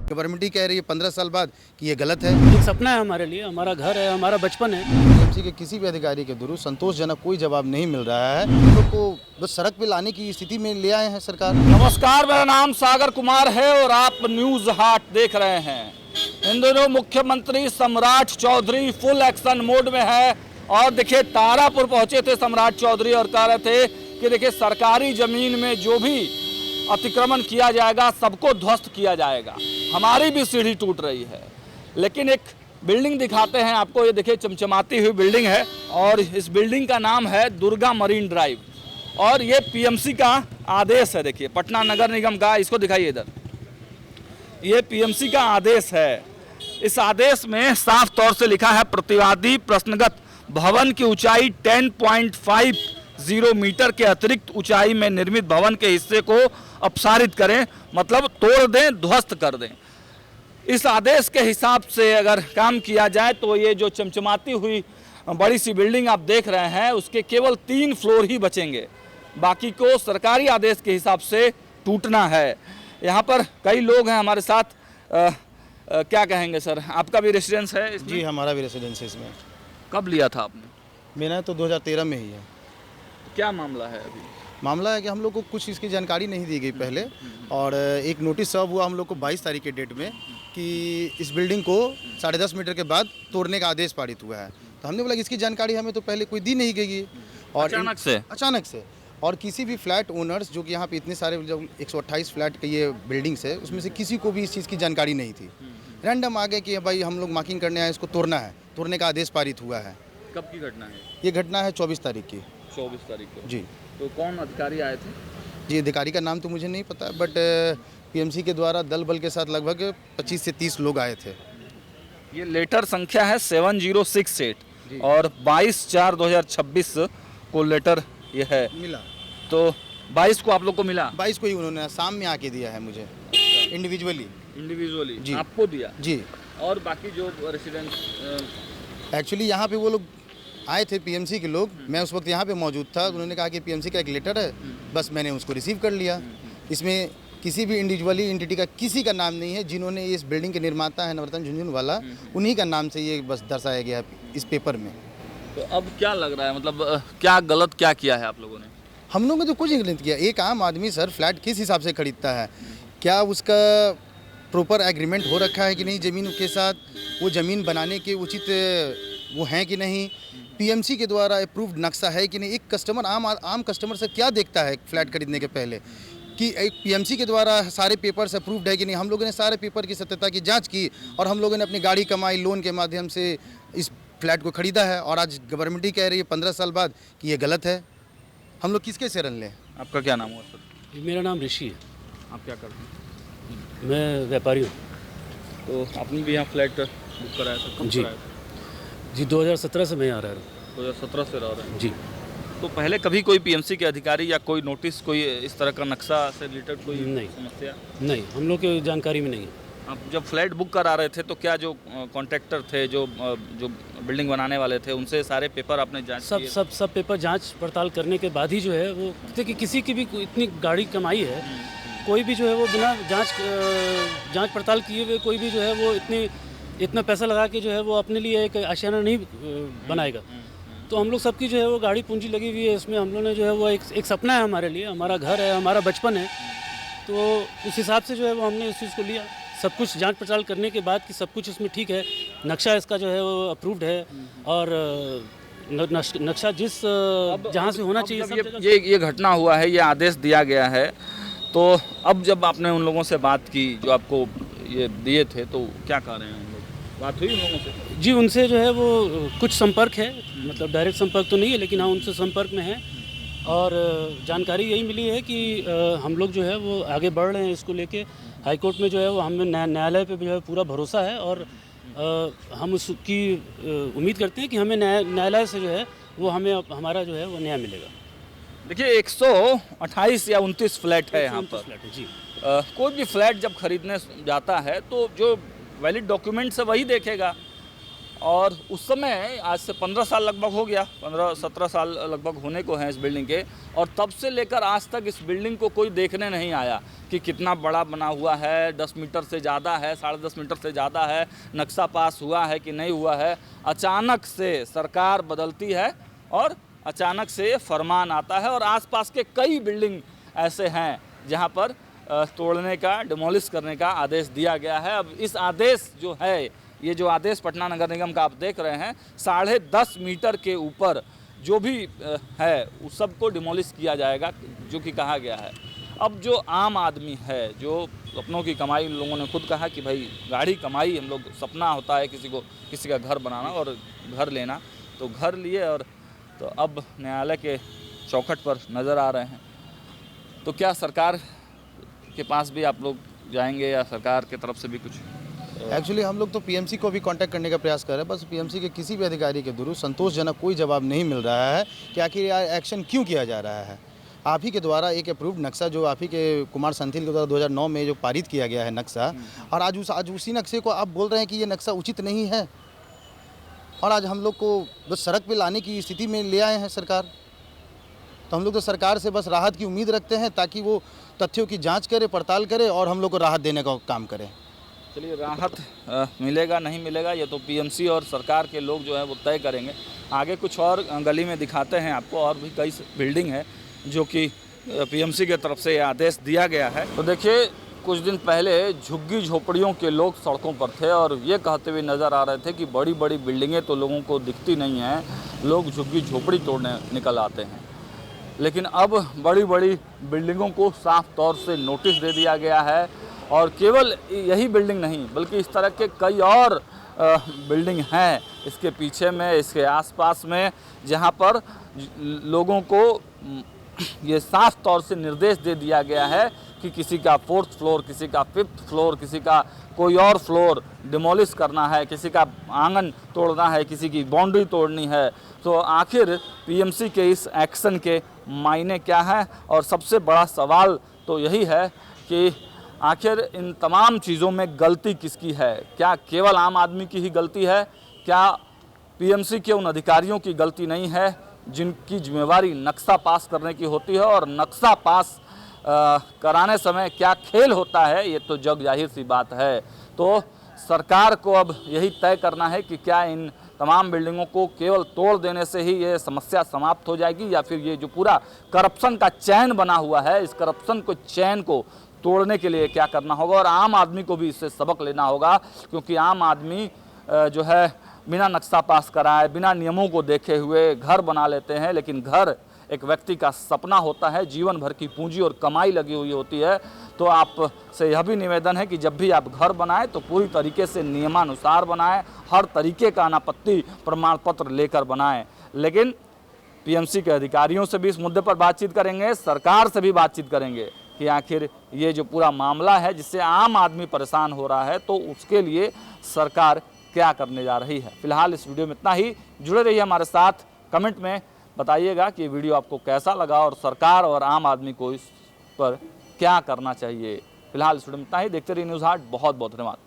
Government ही कह रही है 15 साल बाद कि ये गलत है। एक सपना है हमारे लिए, हमारा घर है, हमारा बचपन है। टीएमसी के किसी भी अधिकारी के थ्रू संतोषजनक कोई जवाब नहीं मिल रहा है। हम लोग को बस सड़क पे लाने की स्थिति में ले आए हैं सरकार। नमस्कार, मेरा नाम सागर कुमार है और आप न्यूज हाट देख रहे हैं। इन दोनों मुख्यमंत्री सम्राट चौधरी फुल एक्शन मोड में है और देखिए तारापुर पहुंचे थे सम्राट चौधरी और कह रहे थे कि देखिए सरकारी जमीन में जो भी अतिक्रमण किया जाएगा सबको ध्वस्त किया जाएगा। हमारी भी सीढ़ी टूट रही है, लेकिन एक बिल्डिंग दिखाते हैं आपको। ये देखिए चमचमाती हुई बिल्डिंग है और इस बिल्डिंग का नाम है दुर्गा मरीन ड्राइव और ये पीएमसी का आदेश है। देखिए पटना नगर निगम का, इसको दिखाइए इधर, ये पीएमसी का आदेश है। इस आदेश में साफ तौर से लिखा है प्रतिवादी प्रश्नगत भवन की ऊंचाई 10.50 मीटर के अतिरिक्त ऊंचाई में निर्मित भवन के हिस्से को अपसारित करें, मतलब तोड़ दें, ध्वस्त कर दें। इस आदेश के हिसाब से अगर काम किया जाए तो ये जो चमचमाती हुई बड़ी सी बिल्डिंग आप देख रहे हैं उसके केवल 3 फ्लोर ही बचेंगे, बाकी को सरकारी आदेश के हिसाब से टूटना है। यहाँ पर कई लोग हैं हमारे साथ। क्या कहेंगे सर, आपका भी रेसिडेंस है इसमें? जी, हमारा भी रेसिडेंस है इसमें। कब लिया था आपने? मेरा तो 2013 में ही है। क्या मामला है अभी? मामला है कि हम लोग को कुछ इसकी जानकारी नहीं दी गई पहले, और एक नोटिस सर्व हुआ हम लोग को 22 तारीख के डेट में कि इस बिल्डिंग को 10.5 मीटर के बाद तोड़ने का आदेश पारित हुआ है। तो हमने बोला कि इसकी जानकारी हमें तो पहले कोई दी नहीं गई और अचानक से और किसी भी फ्लैट ओनर्स जो कि यहाँ पे इतने सारे जो 128 फ्लैट के ये बिल्डिंग्स है उसमें से किसी को भी इस चीज़ की जानकारी नहीं थी। रैंडम आ गए कि भाई हम लोग मार्किंग करने आए, इसको तोड़ना है, तोड़ने का आदेश पारित हुआ है। कब की घटना है? ये घटना है 24 तारीख की। 24 तारीख को जी। तो कौन अधिकारी आए थे? जी, अधिकारी का नाम तो मुझे नहीं पता, बट पीएमसी के द्वारा दल बल के साथ लगभग 25 से 30 लोग आए थे। ये लेटर संख्या है 7068 और 22/4/2026 को लेटर ये है। मिला तो 22 को आप लोग को मिला? 22 को ही उन्होंने शाम में आके दिया है मुझे इंडिविजुअली जी आपको दिया? जी। और बाकी जो रेसिडेंट एक्चुअली यहाँ पे वो लोग आए थे पीएमसी के लोग, मैं उस वक्त यहाँ पे मौजूद था। उन्होंने कहा कि पीएमसी का एक लेटर है, बस मैंने उसको रिसीव कर लिया। इसमें किसी भी इंडिविजुअली एंटिटी का किसी का नाम नहीं है। जिन्होंने इस बिल्डिंग के निर्माता है नवरत्न झुनझुनवाला, उन्हीं का नाम से ये बस दर्शाया गया इस पेपर में। तो अब क्या लग रहा है, मतलब क्या गलत क्या किया है आप लोगों ने? हम लोगों ने तो कुछ नहीं गलत किया। एक आम आदमी सर फ्लैट किस हिसाब से खरीदता है, क्या उसका प्रॉपर एग्रीमेंट हो रखा है कि नहीं ज़मीन के साथ, वो ज़मीन बनाने के उचित वो हैं कि नहीं, पीएमसी के द्वारा अप्रूव्ड नक्शा है कि नहीं। एक कस्टमर आम कस्टमर से क्या देखता है फ्लैट खरीदने के पहले कि एक पीएमसी के द्वारा सारे पेपर्स अप्रूव्ड है कि नहीं। हम लोगों ने सारे पेपर की सत्यता की जांच की और हम लोगों ने अपनी गाड़ी कमाई लोन के माध्यम से इस फ्लैट को खरीदा है, और आज गवर्नमेंट ही कह रही है 15 साल बाद कि ये गलत है। हम लोग किसके शरण लें? आपका क्या नाम हुआ सर? मेरा नाम ऋषि है। आप क्या करते हैं? मैं व्यापारी हूँ। तो आपने भी यहाँ फ्लैट बुक कराया था? कब जी कराया था? जी 2017 से मैं यहाँ रह रहा हूँ। 2017 से रह रहे हैं? जी। तो पहले कभी कोई पीएमसी के अधिकारी या कोई नोटिस, कोई इस तरह का नक्शा से रिलेटेड कोई नहीं। समस्या? नहीं, हम लोग की जानकारी में नहीं है। आप जब फ्लैट बुक करा रहे थे तो क्या जो कॉन्ट्रैक्टर थे, जो बिल्डिंग बनाने वाले थे, उनसे सारे पेपर आपने जांच किए? सब पेपर जांच पड़ताल करने के बाद ही जो है वो, देखिए किसी की भी इतनी गाड़ी कमाई है, कोई भी जो है वो बिना जांच पड़ताल किए हुए कोई भी जो है वो इतना पैसा लगा के जो है वो अपने लिए एक आशियाना नहीं बनाएगा। तो हम लोग सबकी जो है वो गाड़ी पूंजी लगी हुई है इसमें। हम लोग ने जो है वो एक सपना है हमारे लिए, हमारा घर है, हमारा बचपन है। तो उस हिसाब से जो है वो हमने इस चीज़ को लिया, सब कुछ जांच पड़ताल करने के बाद कि सब कुछ इसमें ठीक है, नक्शा इसका जो है वो अप्रूव्ड है और नक्शा जिस जहाँ से होना चाहिए सब जगह। ये घटना हुआ है, ये आदेश दिया गया है, तो अब जब आपने उन लोगों से बात की जो आपको ये दिए थे, तो क्या कह रहे हैं उन लोग? बात हुई उन लोगों से? जी, उनसे जो है वो कुछ संपर्क है, मतलब डायरेक्ट संपर्क तो नहीं है, लेकिन हाँ उनसे संपर्क में है और जानकारी यही मिली है कि हम लोग जो है वो आगे बढ़ रहे हैं इसको लेके। हाई कोर्ट में जो है वो हमें न्यायालय पे जो है पूरा भरोसा है और हम उसकी उम्मीद करते हैं कि हमें न्यायालय से जो है वो हमें हमारा जो है वो न्याय मिलेगा। देखिए 128 या 29 फ्लैट है यहाँ पर। फ्लैट है जी। कोई भी फ्लैट जब खरीदने जाता है तो जो वैलिड डॉक्यूमेंट्स है वही देखेगा और उस समय आज से 15 साल लगभग हो गया, 15-17 साल लगभग होने को हैं इस बिल्डिंग के, और तब से लेकर आज तक इस बिल्डिंग को कोई देखने नहीं आया कि कितना बड़ा बना हुआ है, 10 मीटर से ज़्यादा है, 10.5 मीटर से ज़्यादा है, नक्शा पास हुआ है कि नहीं हुआ है। अचानक से सरकार बदलती है और अचानक से फरमान आता है और आसपास के कई बिल्डिंग ऐसे हैं जहां पर तोड़ने का, डिमोलिश करने का आदेश दिया गया है। अब इस आदेश जो है, ये जो आदेश पटना नगर निगम का आप देख रहे हैं, 10.5 मीटर के ऊपर जो भी है उस सबको डिमोलिश किया जाएगा जो कि कहा गया है। अब जो आम आदमी है, जो अपनों की कमाई, लोगों ने खुद कहा कि भाई गाढ़ी कमाई, हम लोग सपना होता है किसी का घर बनाना और घर लेना, तो घर लिए और तो अब न्यायालय के चौखट पर नज़र आ रहे हैं। तो क्या सरकार के पास भी आप लोग जाएंगे या सरकार की तरफ से भी कुछ? एक्चुअली हम लोग तो पीएमसी को भी कांटेक्ट करने का प्रयास कर रहे हैं, बस पीएमसी के किसी भी अधिकारी के थ्रू संतोषजनक कोई जवाब नहीं मिल रहा है कि आखिर यार एक्शन क्यों किया जा रहा है। आप ही के द्वारा एक अप्रूव्ड नक्शा, जो आप ही के कुमार संथिल के द्वारा 2009 में जो पारित किया गया है नक्शा, और आज उसी नक्शे को आप बोल रहे हैं कि ये नक्शा उचित नहीं है, और आज हम लोग को बस सड़क पे लाने की स्थिति में ले आए हैं सरकार। तो हम लोग तो सरकार से बस राहत की उम्मीद रखते हैं ताकि वो तथ्यों की जांच करे, पड़ताल करे और हम लोग को राहत देने का काम करे। चलिए, राहत मिलेगा नहीं मिलेगा ये तो पीएमसी और सरकार के लोग जो है वो तय करेंगे। आगे कुछ और गली में दिखाते हैं आपको, और भी कई बिल्डिंग है जो कि पीएमसी के तरफ से ये आदेश दिया गया है। तो देखिए, कुछ दिन पहले झुग्गी झोपड़ियों के लोग सड़कों पर थे और ये कहते हुए नज़र आ रहे थे कि बड़ी बड़ी बिल्डिंगें तो लोगों को दिखती नहीं हैं, लोग झुग्गी झोपड़ी तोड़ने निकल आते हैं। लेकिन अब बड़ी बड़ी बिल्डिंगों को साफ तौर से नोटिस दे दिया गया है, और केवल यही बिल्डिंग नहीं बल्कि इस तरह के कई और बिल्डिंग हैं इसके पीछे में, इसके आसपास में, जहां पर लोगों को ये साफ तौर से निर्देश दे दिया गया है कि किसी का 4th फ्लोर, किसी का 5th फ्लोर, किसी का कोई और फ्लोर डिमोलिश करना है, किसी का आंगन तोड़ना है, किसी की बाउंड्री तोड़नी है। तो आखिर पीएमसी के इस एक्शन के मायने क्या है? और सबसे बड़ा सवाल तो यही है कि आखिर इन तमाम चीज़ों में गलती किसकी है? क्या केवल आम आदमी की ही गलती है? क्या पीएमसी के उन अधिकारियों की गलती नहीं है जिनकी जिम्मेवारी नक्शा पास करने की होती है? और नक्शा पास कराने समय क्या खेल होता है, ये तो जग जाहिर सी बात है। तो सरकार को अब यही तय करना है कि क्या इन तमाम बिल्डिंगों को केवल तोड़ देने से ही ये समस्या समाप्त हो जाएगी, या फिर ये जो पूरा करप्शन का चैन बना हुआ है, इस करप्शन को चैन को तोड़ने के लिए क्या करना होगा। और आम आदमी को भी इससे सबक लेना होगा, क्योंकि आम आदमी जो है बिना नक्शा पास कराए, बिना नियमों को देखे हुए घर बना लेते हैं। लेकिन घर एक व्यक्ति का सपना होता है, जीवन भर की पूंजी और कमाई लगी हुई होती है। तो आप से यह भी निवेदन है कि जब भी आप घर बनाएं तो पूरी तरीके से नियमानुसार बनाएं, हर तरीके का अनापत्ति प्रमाण पत्र लेकर बनाएं। लेकिन पीएमसी के अधिकारियों से भी इस मुद्दे पर बातचीत करेंगे, सरकार से भी बातचीत करेंगे कि आखिर ये जो पूरा मामला है जिससे आम आदमी परेशान हो रहा है, तो उसके लिए सरकार क्या करने जा रही है। फिलहाल इस वीडियो में इतना ही। जुड़े रहिए हमारे साथ, कमेंट में बताइएगा कि ये वीडियो आपको कैसा लगा और सरकार और आम आदमी को इस पर क्या करना चाहिए। फिलहाल इस वीडियो में इतना ही। देखते रहिए न्यूज़ हाट। बहुत बहुत धन्यवाद।